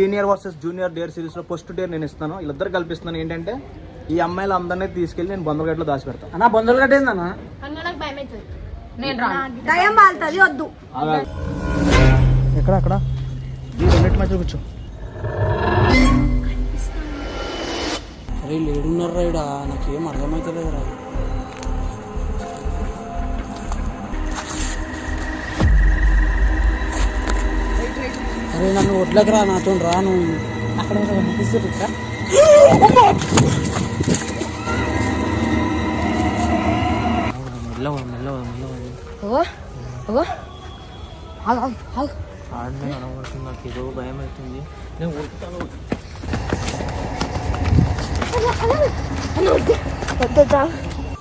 Senior versus junior dare series లో first dare నేను ఇస్తాను. వీళ్ళిద్దరు కల్పిస్తున్నాను. ఏంటంటే ఈ అమ్మాయిలు అందరినీ తీసుకెళ్లి నేను బొందలగడ్డలో దాచి పెడతాను. అన్న బొందలగడ్డ ఏందన్నా? వద్దు ఎక్కడ అక్కడ ఈ రెండింటి మధ్య కూర్చో. అరే లేడున్నారు రైడా, నాకేం అర్థమవుతలేదు రా. అరే నన్ను ఒడ్లకు రా, నాతో రాను. అక్కడ నాకు ఏదో భయం అవుతుంది. నేను ఉరుకుతాను.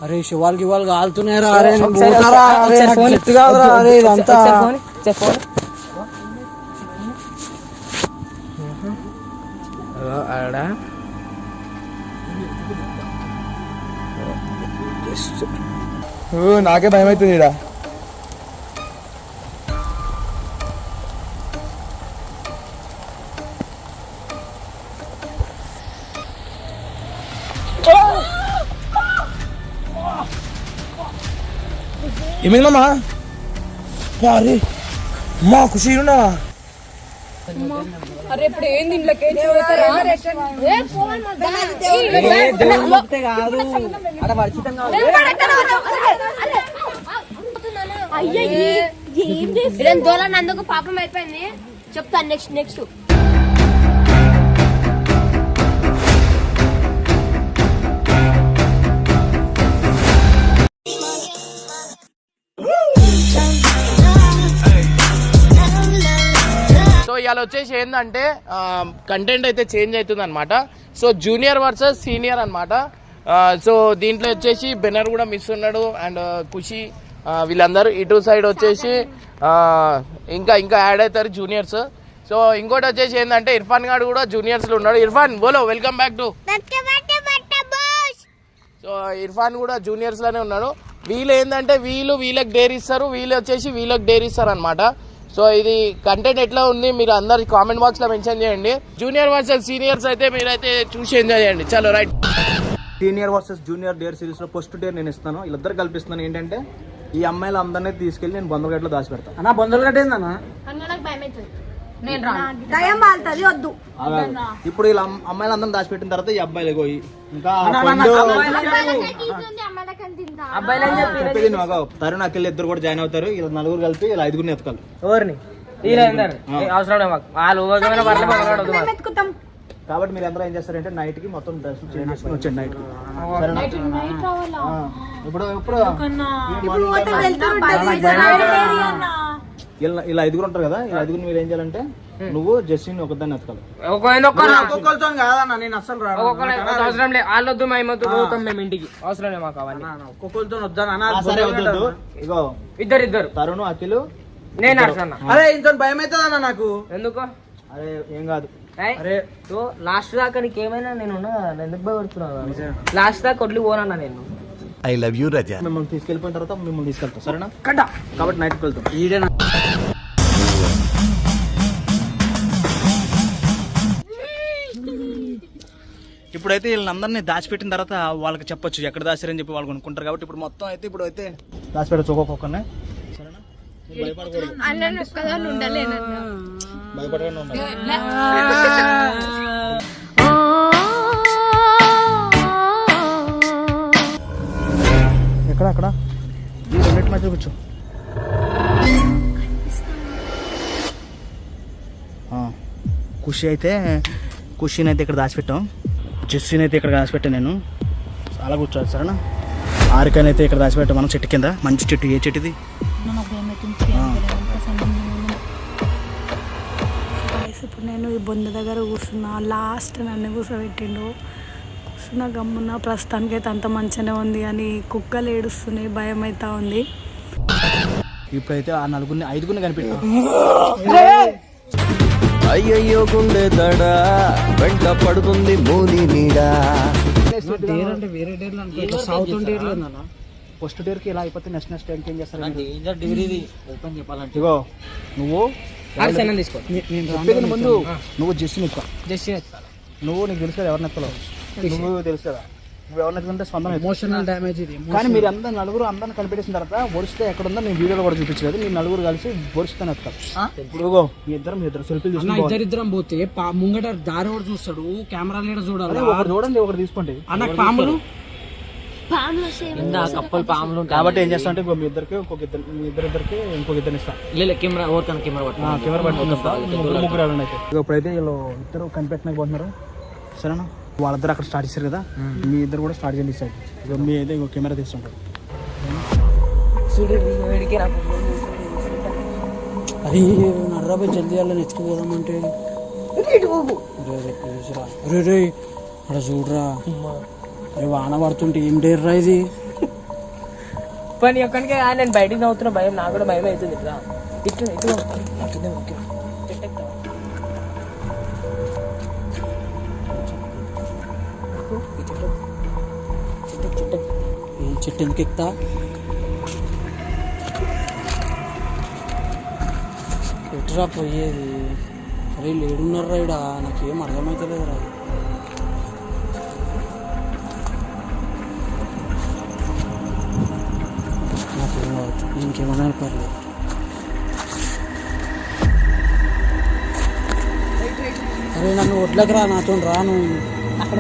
అరే శివాలకి ఇవాళ కాలుతున్నారా? అరే చెట్టు కాదురా. అరే ఇదంతా ఆడా నాకే భయం అవుతుంది. ఈడ ఏమైందమ్మా? అరే మా ఖుషి ఉన్నావా? అరే ఇప్పుడు ఏంది ఇంట్లోకి అందుకు పాపం అయిపోయింది. చెప్తాను నెక్స్ట్ సో ఇవాళ వచ్చేసి ఏంటంటే కంటెంట్ అయితే చేంజ్ అవుతుంది అనమాట. సో జూనియర్ వర్సెస్ సీనియర్ అనమాట. సో దీంట్లో వచ్చేసి బెనర్ కూడా మిస్ ఉన్నాడు అండ్ ఖుషి వీళ్ళందరూ ఇటు సైడ్ వచ్చేసి ఇంకా యాడ్ అవుతారు జూనియర్స్. సో ఇంకోటి వచ్చేసి ఏంటంటే ఇర్ఫాన్ గారు కూడా జూనియర్స్లో ఉన్నాడు. ఇర్ఫాన్ బోలో, welcome back to. So Irfan కూడా జూనియర్స్లోనే ఉన్నాడు. వీళ్ళు ఏంటంటే వీళ్ళకి డేర్ ఇస్తారు, వీళ్ళు వచ్చేసి వీళ్ళకి డేర్ ఇస్తారు అనమాట. సో ఇది కంటెంట్ ఎట్లా ఉంది మీరు అందరు కామెంట్ బాక్స్ లో మెన్షన్ చేయండి. జూనియర్ వర్సెస్ సీనియర్స్ అయితే మీరైతే చూసి ఎంజాయ్ చేయండి. చలో right. Senior versus junior dare series లో ఫస్ట్ డేర్ నేను ఇస్తాను. వీళ్ళిద్దరు కల్పిస్తున్నాను. ఏంటంటే ఈ అమ్మాయిలు అందరినీ తీసుకెళ్లి నేను బొందలగడ్డలో దాచి పెడతాను. అన్న బొందలగడ్డ ఏందన్నా? వద్దు. ఇప్పుడు ఇలా అమ్మాయిలు అందరిని దాచిపెట్టిన తర్వాత ఈ అబ్బాయిలు పోయి ఇంకా తరుణ్ అఖిల్ ఇద్దరు కూడా జాయిన్ అవుతారు. ఇలా నలుగురు కలిపి ఇలా ఐదుగురిని ఎత్తుకాలి. ఎవరిని? కాబట్టి మీరు అందరూ ఏం చేస్తారంటే నైట్ కి మొత్తం డ్రెస్ చేంజ్ చేసుకుని వచ్చండి. నైట్ కి ఇప్పుడు ఇలా ఐదుగురు ఉంటారు కదా, ఇలా ఐదుగురు మీరు ఏం చేయాలంటే నువ్వు జస్టిన్ ఒకదాన్ని ఎత్తుకాలి. ఒక్కొక్కరితో కాదన్నా, నేను అసలు అవసరం లేదు. వాళ్ళొద్దు మేమొద్దు పోతాం మేము ఇంటికి. అవసరం లేదు మాకు అవన్నీ. ఒక్కొక్కరితో వద్దాను. ఇగో ఇద్దరు తరుణ్ అఖిల్ నేను అడుగుతున్నా. అరే ఇంత భయం అవుతుంది అన్న నాకు. ఎందుకు? అరే ఏం కాదు. అరే లాస్ట్ దాకా నీకేమైనా నేను ఎందుకు భయపడుతున్నాను? లాస్ట్ దాకా కొడ్లు పోనన్నా నేను. ఐ లవ్ యూ రజా. మిమ్మల్ని తీసుకెళ్ళిపోయిన తర్వాత మిమ్మల్ని తీసుకెళ్తాం, సరేనా? కాబట్టి నైట్కి వెళ్తాం. ఈడేనా ఇప్పుడైతే వీళ్ళందరినీ దాచిపెట్టిన తర్వాత వాళ్ళకి చెప్పొచ్చు ఎక్కడ దాచారని చెప్పి వాళ్ళు కొనుక్కుంటారు. కాబట్టి ఇప్పుడు మొత్తం అయితే ఇప్పుడైతే దాచిపెట్టచ్చు ఒక్కొక్కరిని, సరేనా? భయపడకూడదు, భయపడకుండా ఉండాలి. ఎక్కడ ఈ రెండింటి మధ్య కూర్చో. ఖుషీని అయితే ఇక్కడ దాచిపెట్టాం, జెస్సీని అయితే ఇక్కడ దాచిపెట్టాను నేను. చాలా కూర్చోవాలి, సరేనా? ఆరికని అయితే ఇక్కడ దాచిపెట్టాం మనం చెట్టు కింద. మంచి చెట్టు. ఏ చెట్టు ఇది? ఇప్పుడు నేను ఈ బొంద దగ్గర కూర్చున్నా. లాస్ట్ నన్ను కూర్చోబెట్టిండు. కూర్చున్నా గమ్మున్నా. ప్రస్తుతానికి అయితే అంత మంచిగానే ఉంది కానీ కుక్కలు ఏడుస్తున్నాయి, భయం అవుతా ఉంది. ఇప్పుడైతే ఆ ఐదుగురిని కనిపెట్టాం. అయ్యయ్యో గుండె దడ వెంట పడుతుంది మూలి నీడా. ఫస్ట్ డేర్ కి ఇలా అయిపోతే నెక్స్ట్ టైం ఏం చేస్తారు? డేంజర్ డేర్ ఇది ఓపెన్ చెప్పాలంటే. ఇగో నువ్వు హర్షణ తీసుకో. చెప్పేది ముందు నువ్వు జస్ట్ ఎక్కువ జస్ట్ నువ్వు నీకు తెలుసు కదా ఎవరిని ఎత్తలో నువ్వు తెలుసు కదా నువ్వు ఎవరిని ఎత్తుకుంటే స్పందన ఎమోషనల్ డ్యామేజ్ ఇది. కానీ మీరు అందరు నలుగురు అందరిని కనిపెట్టేసిన తర్వాత బొరిస్తే ఎక్కడ ఉందో నేను వీడియోలో కూడా చూపించలేదు. మీరు నలుగురు కలిసి బొరిస్తేనే వస్తారు. ఇప్పుడు మీ ఇద్దరు సెల్ఫీలు తీసుకుంటారు. ఇద్దరిద్దరం పోతే ముంగట దారి ఒకటి చూస్తాడు, కెమెరా లీడ చూడాలి. ఒకరు చూడండి ఒకరు తీసుకోండి. అన్న పాములు కప్పలు పాములు కాబట్టి ఏం చేస్తా అంటే మీ ఇద్దరికి మీ ఇద్దరికి ఇంకొక ఇద్దరిని ఇస్తాను. కెమెరా ఓర్కన్నా కెమెరా పట్టుకుంటా ముగ్గురు ఎవరైనా అయితే ఇప్పుడైతే వీళ్ళు ఇద్దరు కనిపెట్టలేకపోతున్నారు. సరేనా వాళ్ళిద్దరు అక్కడ స్టార్ట్ చేశారు కదా మీ ఇద్దరు కూడా స్టార్ట్ చేయండి సార్. మీ అయితే ఇంకో కెమెరా తీసుకుంటారు. అరే నర్రాబాయ్ జల్దీ వాళ్ళని ఎత్తుకుపోదామంటే రే అక్కడ చూడరా. అరే వాన పడుతుంటే ఏం డేర్రా ఇది. పని ఒక్కడికే నేను బయటికి నవ్వుతున్నా, భయం నాకు కూడా భయం అవుతుంది. ఇటు ఇటు చెట్టు ఎందుకు ఎక్కుతా? ఎటురా పోయేది? అరే లేడున్నారా ఇడా, నాకేం అర్థమవుతలేదురా. నాకేం కావచ్చు, ఇంకేమన్నా పర్లేదు. అరే నన్ను వడ్లకు రా, నాతో రాను. అక్కడ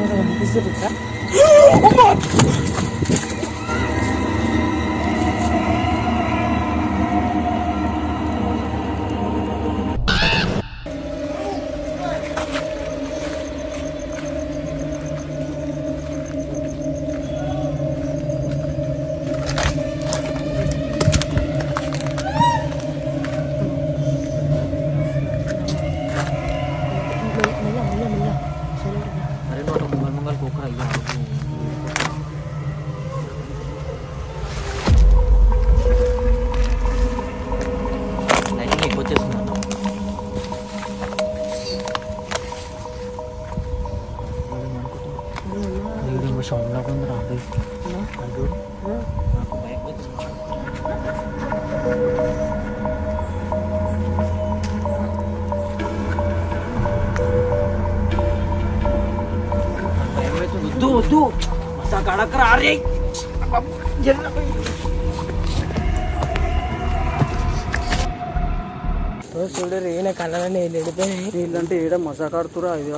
చూడరు ఈయన కళ్ళని వెళ్ళిపోయినాయి. వీళ్ళంటే ఏడ మసాకాడుతురా. ఇది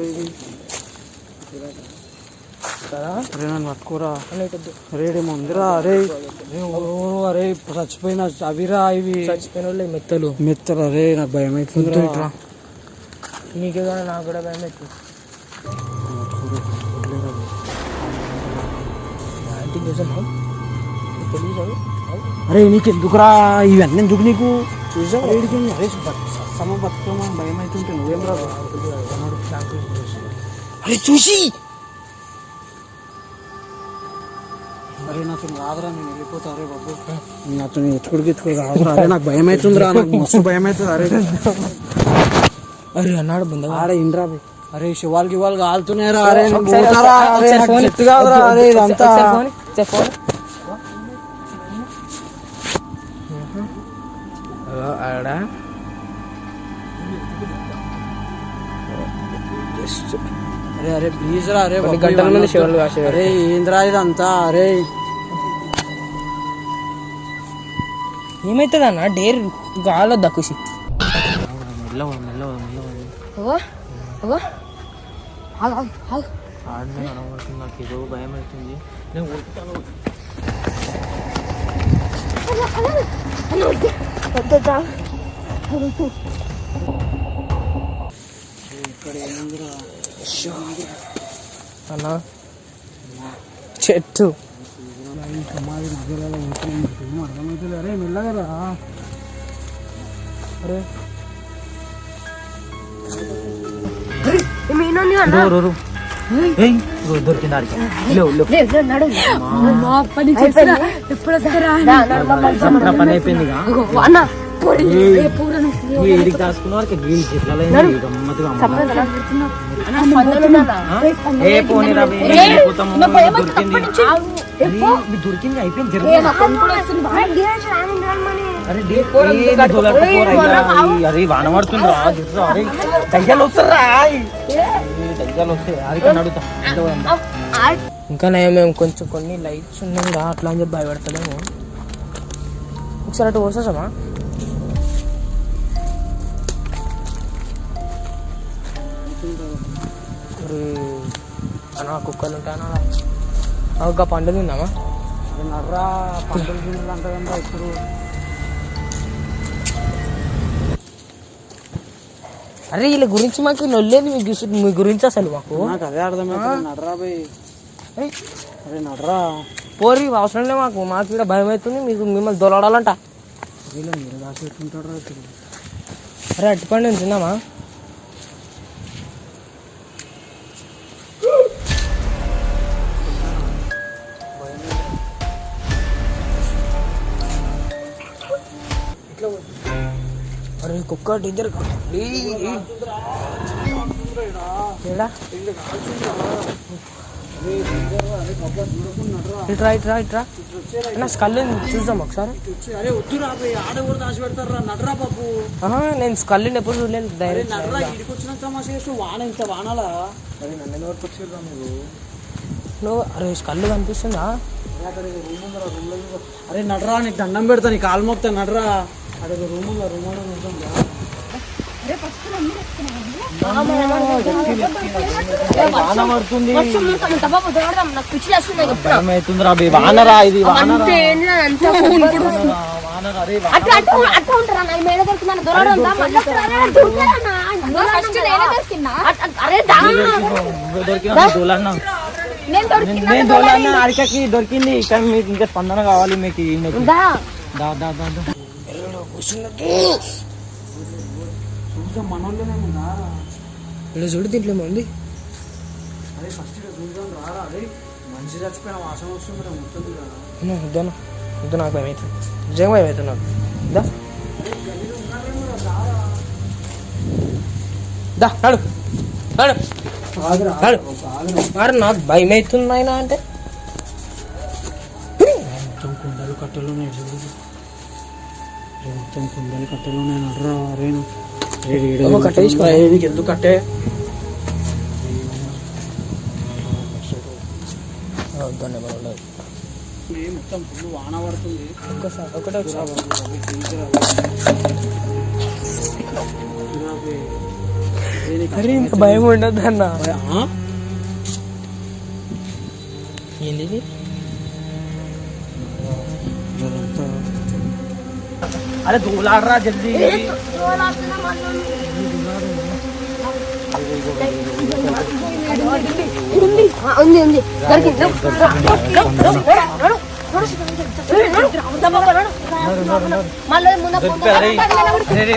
ఇది అరే నన్ను పట్టుకోరా. అరే మందిరా. అరే అరే చచ్చిపోయిన అవిరా ఇవి చచ్చిపోయిన వాళ్ళు మెత్తలు మెత్తలు. అరే నాకు భయం అవుతుంది. నీకే కానీ నాకు కూడా భయం అవుతుంది. అరే నీకు ఎందుకురా ఇవన్నీ? ఎందుకు నీకు? అరే సమ బతుకమా భయం అవుతుంటే నువ్వేం రాదు. అరే చూసి అరే నాతో రాదురా, నేను వెళ్ళిపోతా. అరే బాబు నాతో ఎత్తుకుడికి రాదురా. అరే నాకు భయం అవుతుందిరా, నాకు మస్తు భయం అవుతుంది. అరే అరే అన్నాడు ముందు ఆడ ఇండ్రా. అరే శివాలకి ఇవాళ కాలుతున్నారా. అరే చెట్టు కాదురా. అరే ఇదంతా ఆడ అరే అరే ప్లీజ్ రా. అరే గంటల మంది శివులు కాసే. అరే ఏంద్రా ఇదంతా? అరే ఏమైతుంది అన్న డేర్ గాలో దక్కుసి నాకు ఏదో భయం అవుతుంది. నేను అన్నా చెట్టు అర్థమవుతుంది. అరే మెల్లగరా. అరే పని అయిపోయింది. దాచుకున్న వారికి దొరికింది అయిపోయింది. అరే వాన పడుతుండ్రా అరే దయ్యాలు వస్తారా దయ్యాలు వస్తాయి అది అడుగుతా ఇంకా మేము కొంచెం కొన్ని లైట్స్ ఉన్నాయి అట్లా అని చెప్పి భయపడతలేము. ఒకసారి అటు పోసేసామా? అన్నా కుక్కలు ఉంటాయన్నా ఒక పండు తిందామా? నర్రా పంటలు అంటదంతా ఇప్పుడు అరే వీళ్ళ గురించి మాకు నొల్లేదు మీ గురించి అసలు మాకు. నాకు అదే అర్థమైంది. నడ్రా పోయి అరే నడ్రా పోరి అవసరం లేదు మాకు. మాకు ఇక్కడ భయం అవుతుంది, మీకు మిమ్మల్ని దొలడాలంట. వీళ్ళు మీరు రాసి పెట్టుకుంటారా? అరే అట్టుపండి తిందామా? అరే కుక్క టీచర్ ఇట్రా ఇట్రా ఇట్రా నా స్కల్ చూద్దాం ఒకసారి. అరే వద్దురా ఆడ కూడా దాచి పెడతారా నడ్రా బాబు. నేను స్కల్ ఎప్పుడు చూడలేదు. డైరెక్ట్ నడ్రా ఇడికి వచ్చిన తమాషా చేస్తూ వాన ఇంత వానాలా? అరే నన్ను ఎవరికి వచ్చిర్రా మీరు? నువ్వు అరే స్కల్ కనిపిస్తుందా? అరే నడ్రా నీకు దండం పెడతా, నీకు కాలు మోపుతా నడ్రా. అరే రూమ్ ఉందా? రూమ్ పడుతుంది అవుతుందిరా వానరా ఇది అడికకి దొరికింది. కానీ మీకు ఇంకా స్పందన కావాలి మీకు. ఇలా చూడు దీంట్లో ఉంది. అరే ఫస్ట్ చూద్దాం రారా. అరే మనిషి చచ్చిపోయిన వాసన వస్తుంది మొత్తం. వద్దాను వద్దు, నాకు భయం అవుతుంది, నిజంగా భయం అవుతుంది నాకు. నాడు నాడు నాడు నాకు భయం అవుతుంది ఆయన అంటే. మొత్తం కుండలు కట్టెలు ఉన్నాయి చూడు. మొత్తం కుండలు కట్టెలు ఉన్నాయి నడ్రా. అరేను కట్టే ఎందుకు కట్టే? మొత్తం ఫుల్ వాన పడుతుంది. ఒక్కసారి ఒకటే అరే ఇంత భయం ఉండదు అన్న. ఏంది అరే దూలాడరా జల్దీ.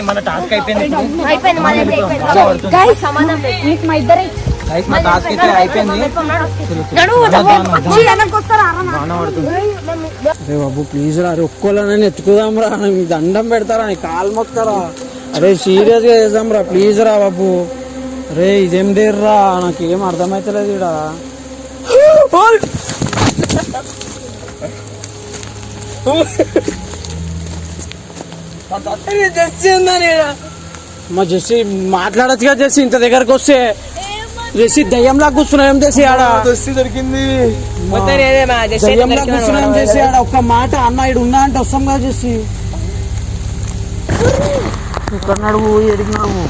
మన టాస్క్ అయిపోయింది. అరే బాబు ప్లీజ్ రా. అరే ఒక్కోళ్ళని ఎత్తుకుదాం రా. మీకు దండం పెడతారా? నీ కాలు మొక్తారా? అరే సీరియస్ గా చేద్దాం రా ప్లీజ్ రా బాబు. అరే ఇదేం డేర్రా, నాకేం అర్థమైతలేదు ఇడ. మా జెస్సీ మాట్లాడచ్చుగా జెస్సీ. ఇంత దగ్గరకు వస్తే జెస్సీ దయ్యంలా కూర్చున్నా. ఏం చేసి ఆడ దొరికింది. దయ్యంలా కూర్చున్నా. ఏం చేసి ఆడ ఒక్క మాట అన్న ఇడు ఉన్నా అంటే వస్తాం కదా జెస్సీ. ఇక్కడ నడువు ఎడిగినాము.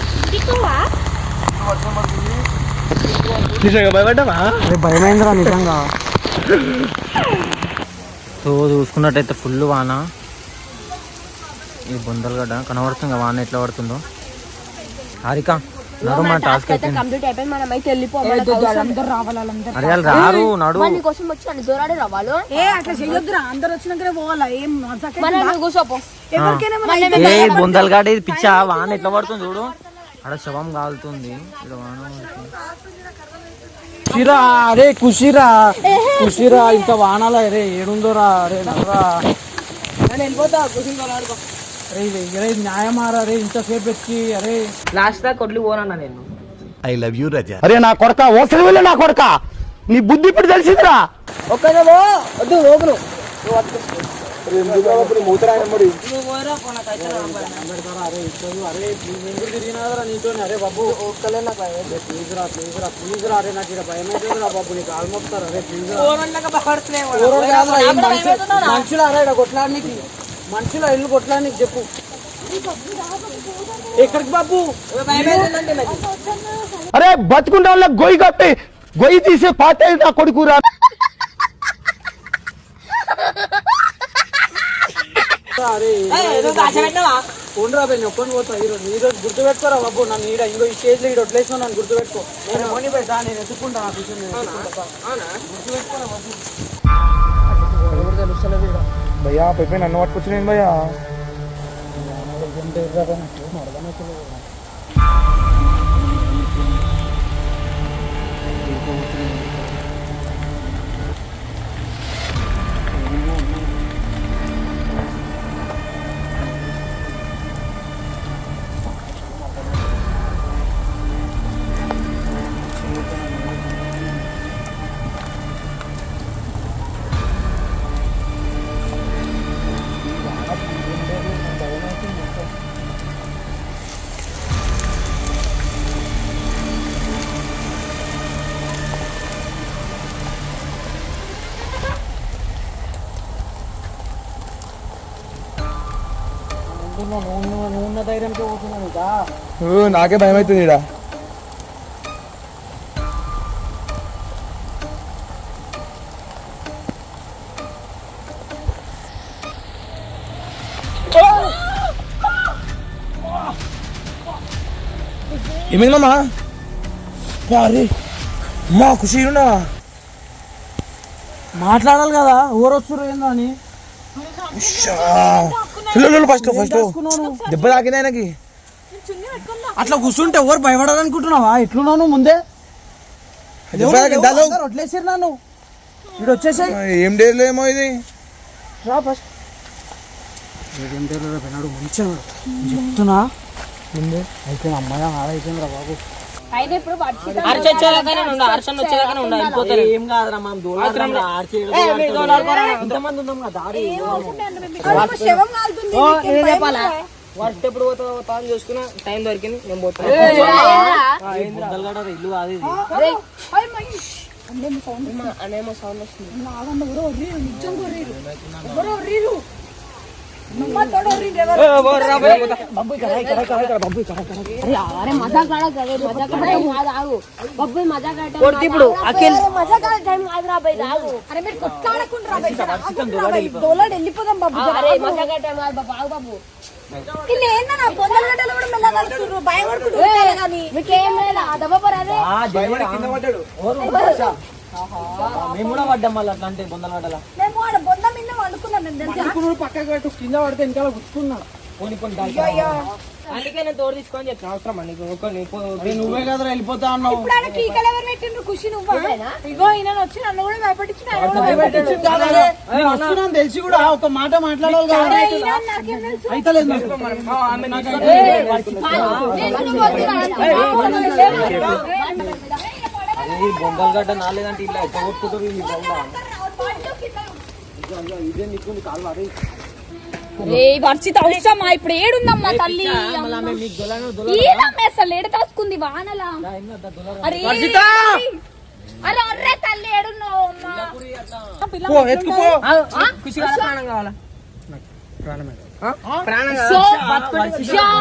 భయపడ్డావా? అరే భయమైందిరా నిజంగా. సో చూసుకున్నట్టయితే ఫుల్ వాన. ఈ బొందలగడ్డ కనబడుతుంది వాన ఎట్లా పడుతుందో. హారిక నడు, మన టాస్క్ అయిపోయింది. కంప్లీట్ అయిపోయింది. మనం అయితే వెళ్ళిపోవాలి. అరే వాళ్ళు రారు, నడు. కోసం వచ్చి నన్ను దూరాడే రావాలి. అట్లా చెయ్యొద్దురా, అందరు వచ్చినాకనే పోవాలా? ఏం కూర్చోపో. బొందలగడ్డ ఇది పిచ్చా. వాన ఎట్లా పడుతుంది చూడు. అక్కడ శవం కాలుతుంది. ఇక్కడ వాన కుషిరా. అరే కుషిరా కుషిరా. ఇంకా వానాలా? అరే ఏడుందోరా. అరే నర్రా అరే న్యాయమారా. అరే ఇంతసేపు ఎక్కి అరే లాస్ట్ దాకా కొట్లు పోనన్నా నేను. ఐ లవ్ యూ రజా. అరే నా కొడక ఓసలి వెళ్ళి నా కొడక, నీ బుద్ధి ఇప్పుడు తెలిసిందిరా. ఒక్కనే వద్దు ఓగును. అరే ఇప్పుడు అరే ఎందుకు తిరిగినారా నీతో? అరే బాబు ఒక్కలే నాకు ప్లీజ్ రా అరే నాకు ఇక్కడ భయం అవుతుంది రా బాబు, నీకు కాలు మొక్కుతారు. అరే ప్లీజ్ మనుషులు అరే ఇక్కడ కొట్లాడనికి, మనుషులు ఇల్లు కొట్లాడనికి చెప్పు. ఎక్కడికి బాబు? అరే బతుకుంటా వాళ్ళ గొయ్యి కట్టి గొయ్యి తీసే పాటే నా కొడుకురా. ఫోన్ రాబోయ్ ఒక్కని పోతా ఈరోజు గుర్తుపెట్టుకోరా బాబు. నన్ను ఈడ ఇంకో ఈ స్టేజ్ లో ఇక్కడ వదిలేసిన నన్ను గుర్తుపెట్టుకో. నేను మోని పెడతా, నేను ఎత్తుకుంటా నా కూర్చొని గుర్తుపెట్టుకోరా బాబు. భయ్యా పెప్పి నన్ను పట్టుకొచ్చిన భయ్యా. నువ్వున్న ధైర్యంతో పోతున్నాను ఇంకా. నాకే భయం అవుతుంది ఈడ. ఏమైందమ్మా? అరే మా ఖుషి ఉన్నా మాట్లాడాలి కదా, ఎవరు వస్తున్నారు ఏందో అని. ఫస్ట్ దెబ్బ తాకింది ఆయనకి. అట్లా కూర్చుంటే ఎవరు భయపడాలనుకుంటున్నావా? ఎట్లున్నావు ముందే? వదిలేసారు నన్ను, ఇటు వచ్చేసాయి. ఏం డేర్లో ఏమో ఇది రా ఫస్ట్. ఏం డేర్లో పోయినాడు మంచిగా చెప్తున్నా ముందే. అయితే అమ్మాయి ఆడైపోయింది రా బాబు. అయితే ఇప్పుడు ఏం కాదురా మనం ఎంతమంది ఉన్నాం కదా దారి. వర్షం ఎప్పుడు పోతా అని చూసుకున్నా, టైం దొరికింది నేను పోతాను. ఇల్లు కాదు ఇది. అనేమో సౌండ్ వస్తుంది. ఇప్పుడు వెళ్ళిపోదాం బాబు. మీకేం లేదా మేము కూడా పడ్డాం మళ్ళీ అట్లా అంటే బొందల పడ్డలా. పక్కకు పెట్టు, కింద పడితే ఇంకా గుర్తున్నా. అందుకే నేను తోడు తీసుకొని చెప్పిన అవసరం అండి. నువ్వే కదా వెళ్ళిపోతా అన్నావు. వస్తున్నాను తెలిసి కూడా ఒక మాట మాట్లాడాలి కదా. అయితే లేదు బొంగల్గడ్డ నాలేదంటే ఇలా ఎట్లా కొట్టుకుంటారు ఈ బొంగ. ఇదే నీకు కాలు అరే వర్షిత అవసరమా? ఇప్పుడు ఏడుందమ్మా తల్లి? అసలు ఏడు తాసుకుంది వానలా? అరే అరే తల్లి ఏడున్నావు? ప్రాణం కావాలా?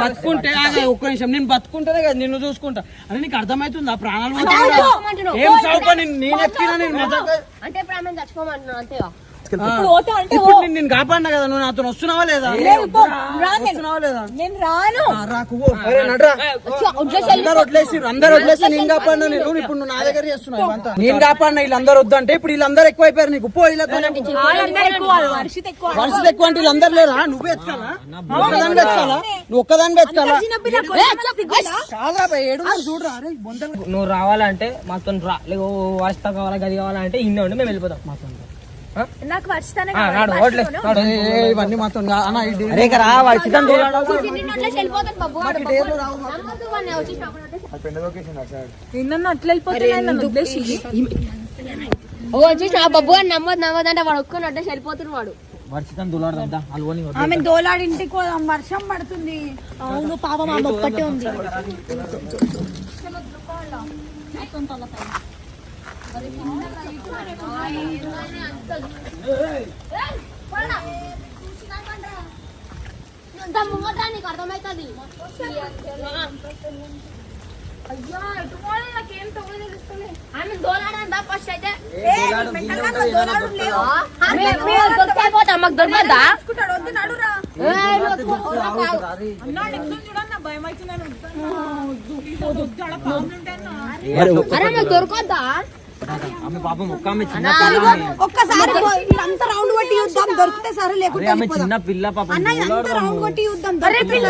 బతుకుంటే ఒక్క నిమిషం నేను బతుకుంటేనే కదా నిన్ను చూసుకుంటా. అరే నీకు అర్థమవుతుందా? ప్రాణాలు ఏం చౌక నేను ఎక్కినా నేను అంటే ప్రాణం చచ్చిపోమంటున్నాను అంతేగా. ఇప్పుడు నేను కాపాడినా కదా, నువ్వు నాతో వస్తున్నావా లేదా? వస్తున్నావా లేదా? నేను రాను. అందరు వదిలేసారు, అందరు వదిలేసి నేను కాపాడినా. నేను ఇప్పుడు నువ్వు నా దగ్గర చేస్తున్నావు అంతా. నేను కాపాడినా, వీళ్ళందరూ వద్దంటే ఇప్పుడు వీళ్ళందరూ ఎక్కువైపోయారు. నీకు పో వీళ్ళతో. వర్షిత ఎక్కువ వర్షిత ఎక్కువ అంటే వీళ్ళందరూ లేరా? నువ్వే ఎత్తుకాలా? ఒక్కదాన్ని ఎత్తుకాలా? నువ్వు ఒక్కదాన్ని ఎత్తుకాలా? కాదా ఏడు చూడరా? అరే బొందలు నువ్వు రావాలంటే మాతో రా, లేక వాస్తా కావాలా గది కావాలంటే ఇన్న ఉండి మేము వెళ్ళిపోతాం. మాతో నాకు వర్షితానే ఇవన్నీ మాతో నిన్న అట్లా వెళ్ళిపోతున్నాయి. వచ్చేసి నా బబ్బు అని నమ్మదు అంటే వాడు ఒక్కనట్టే వెళ్ళిపోతున్నాడు. వాడు వర్షితం దూలాడదా అల్వని ఆమె దోలాడి ఇంటికి పోదాం, వర్షం పడుతుంది. అవును పాపం ఆమె ఒక్కటే ఉంది. ముంగట నీకు అర్థమవుతుంది. ఆమె దోలాడంతా ఫస్ట్ అయితే దొరికిపోతా మాకు దొరకదా అరే మాకు దొరకద్దా ఆమె పాపం ఒక్క ఆమె చిన్న ఒక్కసారి అంతా రౌండ్ కొట్టి చూద్దాం, దొరికితే సరే, లేకుంటే ఆమె చిన్న పిల్ల పాపం రౌండ్ కొట్టి చూద్దాం. దొరికిన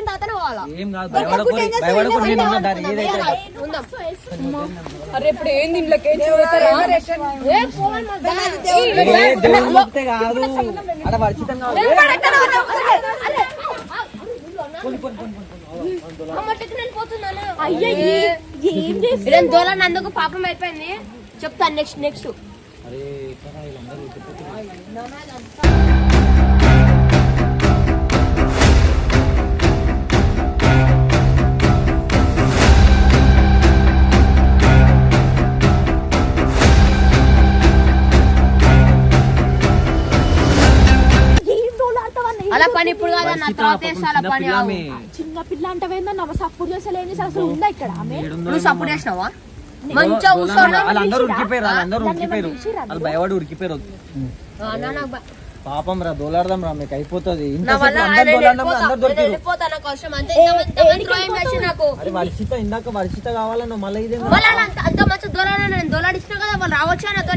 తర్వాత పోవాలా? ఏం కాదు భయపడకు నేను ఉన్నా దారి ఏదైతే అరే ఇప్పుడు ఏంది ఇంట్లోకి దేవుడు చెప్తే కాదు అక్కడ వర్షితం కాదు అందుకు పాపం అయిపోయింది. చెప్తాను నెక్స్ట్ అలా పని ఇప్పుడు కాదన్న, తర్వాత వేసాల పని. చిన్న పిల్ల అంటవేందన్న సపోర్ట్ చేసలేని అసలు ఉందా ఇక్కడ? ఆమె నువ్వు సపోర్ట్ చేసినావా? మంచిగా కూర్చోండి. వాళ్ళందరూ ఉరికిపోయారు వాళ్ళు భయపడి ఉరికిపోయారు. పాపం రా దోలాడదాం రా మీకు అయిపోతుంది. వర్షిత ఇందాక వర్షిత కావాలన్నా మళ్ళీ ఇదే అంత మంచి దోలాడిచ్చినా కదా వాళ్ళు రావచ్చు నాతో.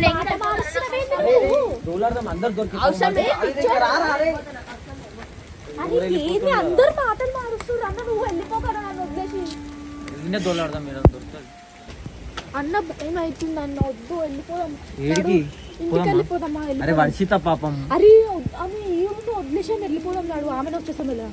దోలాడదాం అందరు దొరికి అందరు మాటలు మారుస్తారు అన్న, నువ్వు వెళ్ళిపోకరా నన్ను వదిలేసి. దోలాడదాం మీరు దొరుకుతుంది అన్న భయం అవుతుంది అన్న, వద్దు వెళ్ళిపోదాం. ఏడికి ఇంటికి వెళ్ళిపోదామా? అరే వర్షిత పాపం అరే ఆమె ఈ రూమ్ వదిలేసి వెళ్ళిపోదాం నాడు, ఆమెను వచ్చేసాం ఇలా.